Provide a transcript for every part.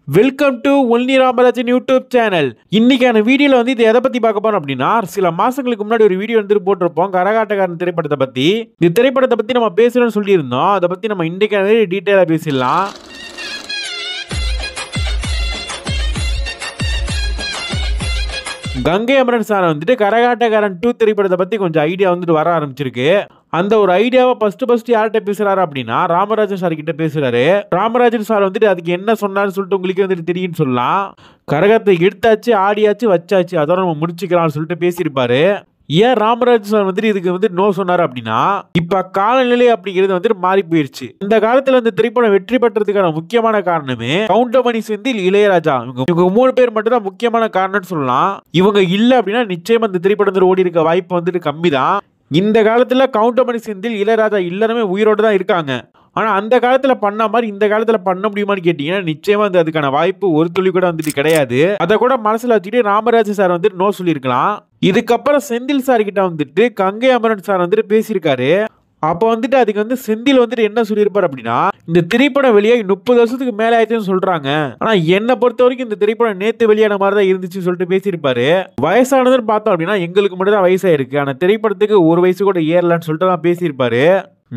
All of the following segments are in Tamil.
Welcome to only Ramarajan YouTube channel. இன்னைக்கான வீடியோல வந்து இது எதை பத்தி பார்க்க போறோம் அப்படின்னா, சில மாசங்களுக்கு முன்னாடி ஒரு வீடியோ வந்து போட்டிருப்போம் கரகாட்டக்காரன் திரைப்படத்தை பத்தி. இந்த திரைப்படத்தை பத்தி நம்ம பேசணும்னு சொல்லியிருந்தோம். அதை பத்தி நம்ம இன்னைக்கான டீட்டெயிலா பேசிடலாம். கங்கை அமரன் சார் வந்துட்டு கரகாட்டக்காரன் 2 திரைப்படத்தை பத்தி கொஞ்சம் ஐடியா வந்துட்டு வர ஆரம்பிச்சிருக்கு. அந்த ஒரு ஐடியாவை ஃபர்ஸ்ட் யார்கிட்ட பேசுறாரு அப்படின்னா ராமராஜன் சார் கிட்ட பேசுறாரு. ராமராஜன் சார் வந்துட்டு அதுக்கு என்ன சொன்னான்னு சொல்லிட்டு உங்களுக்கு வந்துட்டு தெரியும்னு சொல்லலாம். கரகத்தை எடுத்தாச்சு, ஆடியாச்சு, வச்சாச்சு, அதோட நம்ம முடிச்சுக்கலாம்னு சொல்லிட்டு பேசியிருப்பாரு. ஏன் ராமராஜ் சார் வந்துட்டு இதுக்கு வந்து நோ சொன்னார் அப்படின்னா, இப்ப காலநிலை அப்படிங்கிறது வந்துட்டு மாறி போயிருச்சு. இந்த காலத்துல இந்த திரைப்படம் வெற்றி பெற்றதுக்கான முக்கியமான காரணமே கவுண்டமணி செந்தில், இளையராஜா, இவங்க 3 பேர் மட்டும் தான் முக்கியமான காரணம்னு சொல்லலாம். இவங்க இல்ல அப்படின்னா நிச்சயமா இந்த திரைப்படத்தில் ஓடி இருக்க வாய்ப்பு வந்துட்டு கம்மி தான். இந்த காலத்துல கவுண்டமணி செந்தில், இளையராஜா எல்லாருமே உயிரோடு தான் இருக்காங்க. ஆனா அந்த காலத்துல பண்ண மாதிரி இந்த காலத்துல பண்ண முடியுமான்னு கேட்டீங்கன்னா நிச்சயமா அதுக்கான வாய்ப்பு ஒரு துளி கூட வந்துட்டு கிடையாது. அதை கூட மனசுல வச்சுட்டு ராமராஜ் சார் வந்துட்டு நோ சொல்லியிருக்கலாம். இதுக்கப்புறம் செந்தில் சார் கிட்ட வந்துட்டு கங்கை அமரன் சார் வந்துட்டு பேசியிருக்காரு. அப்போ வந்துட்டு அதுக்கு வந்து செந்தில் வந்துட்டு என்ன சொல்லியிருப்பார் அப்படின்னா, இந்த திரைப்படம் வெளியாகி 30 வருஷத்துக்கு மேல ஆயிடுச்சுன்னு சொல்றாங்க. ஆனா என்னை பொறுத்த வரைக்கும் இந்த திரைப்படம் நேத்து வெளியான மாதிரி தான் இருந்துச்சுன்னு சொல்லிட்டு பேசியிருப்பாரு. வயசானதுன்னு பார்த்தோம் அப்படின்னா எங்களுக்கு மட்டும் தான் வயசாயிருக்கு, ஆனா திரைப்படத்துக்கு ஒரு வயசு கூட ஏறலன்னு சொல்லிட்டு தான் பேசியிருப்பாரு.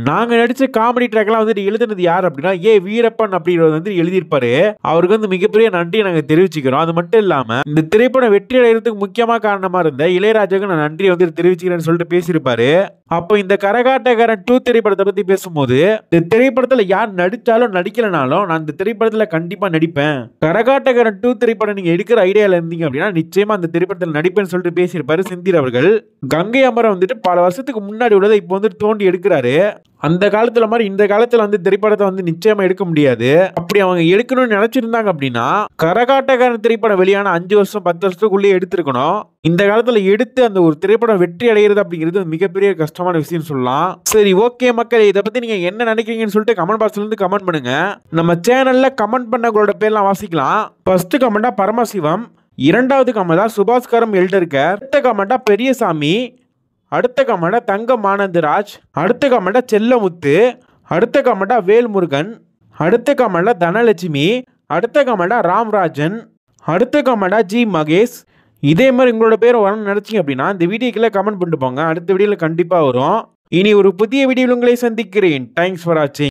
நாங்க நடிச்ச காமெடி ட்ராக்லாம் வந்துட்டு எழுதுனது யார் அப்படின்னா வீரப்பன் அப்படிங்கிறது வந்து எழுதியிருப்பாரு. அவருக்கு வந்து மிகப்பெரிய நன்றியை நாங்க தெரிவிச்சுக்கிறோம். அது மட்டும் இல்லாம இந்த திரைப்படம் வெற்றி அடைகிறதுக்கு முக்கியமா காரணமா இருந்த இளையராஜாவுக்கு நான் நன்றியை வந்து தெரிவிச்சுக்கிறேன்னு சொல்லிட்டு பேசியிருப்பாரு. அப்போ இந்த கரகாட்டக்காரன் 2 திரைப்படத்தை பத்தி பேசும்போது, இந்த திரைப்படத்துல யார் நடிச்சாலும் நடிக்கலனாலும் நான் இந்த திரைப்படத்துல கண்டிப்பா நடிப்பேன். கரகாட்டக்காரன் 2 திரைப்படம் நீங்க எடுக்கிற ஐடியால இருந்தீங்க அப்படின்னா நிச்சயமா அந்த திரைப்படத்தில் நடிப்பேன்னு சொல்லிட்டு பேசியிருப்பாரு செந்தில் அவர்கள். கங்கை அமரன் வந்துட்டு பல வருஷத்துக்கு முன்னாடி உள்ளதை இப்போ வந்து தோண்டி எடுக்கிறாரு. அந்த காலத்துல மாதிரி இந்த காலத்துல வந்து திரைப்படத்தை வந்து நிச்சயமா எடுக்க முடியாது. அப்படி அவங்க எடுக்கணும்னு நினைச்சிருந்தாங்க அப்படின்னா கரகாட்டக்காரன் திரைப்படம் வெளியான 5 வருஷம் 10 வருஷத்துக்குள்ளேயே எடுத்திருக்கணும். இந்த காலத்துல எடுத்து அந்த ஒரு திரைப்படம் வெற்றி அடைகிறது அப்படிங்கிறது மிகப்பெரிய கஷ்டமான விஷயம் சொல்லலாம். சரி, ஓகே மக்கள், இதை பத்தி நீங்க என்ன நினைக்கிறீங்கன்னு சொல்லிட்டு கமெண்ட் பாக்ஸ்ல இருந்து கமெண்ட் பண்ணுங்க. நம்ம சேனல்ல கமெண்ட் பண்ணவங்களோட பேர்லாம் வாசிக்கலாம். ஃபர்ஸ்ட் கமெண்டா பரமசிவம், 2வது கமெண்டா சுபாஸ்கரம் எல்டர்கர், அடுத்த கமெண்டா பெரியசாமி, அடுத்த கமெண்டா தங்கம் ஆனந்தராஜ், அடுத்த கமெண்டா செல்லமுத்து, அடுத்த கமெண்டா வேல்முருகன், அடுத்த கமெண்டா தனலட்சுமி, அடுத்த கமெண்டா ராம்ராஜன், அடுத்த கமெண்டா ஜி மகேஷ். இதே மாதிரி உங்களோட பேர் வரணும்னு நினைச்சீங்க அப்படின்னா இந்த வீடியோக்குள்ள கமெண்ட் பண்ணிட்டு போங்க. அடுத்த வீடியோல கண்டிப்பா வரும். இனி ஒரு புதிய வீடியோவில் உங்களை சந்திக்கிறேன். தேங்க்ஸ் ஃபார் வாட்சிங்.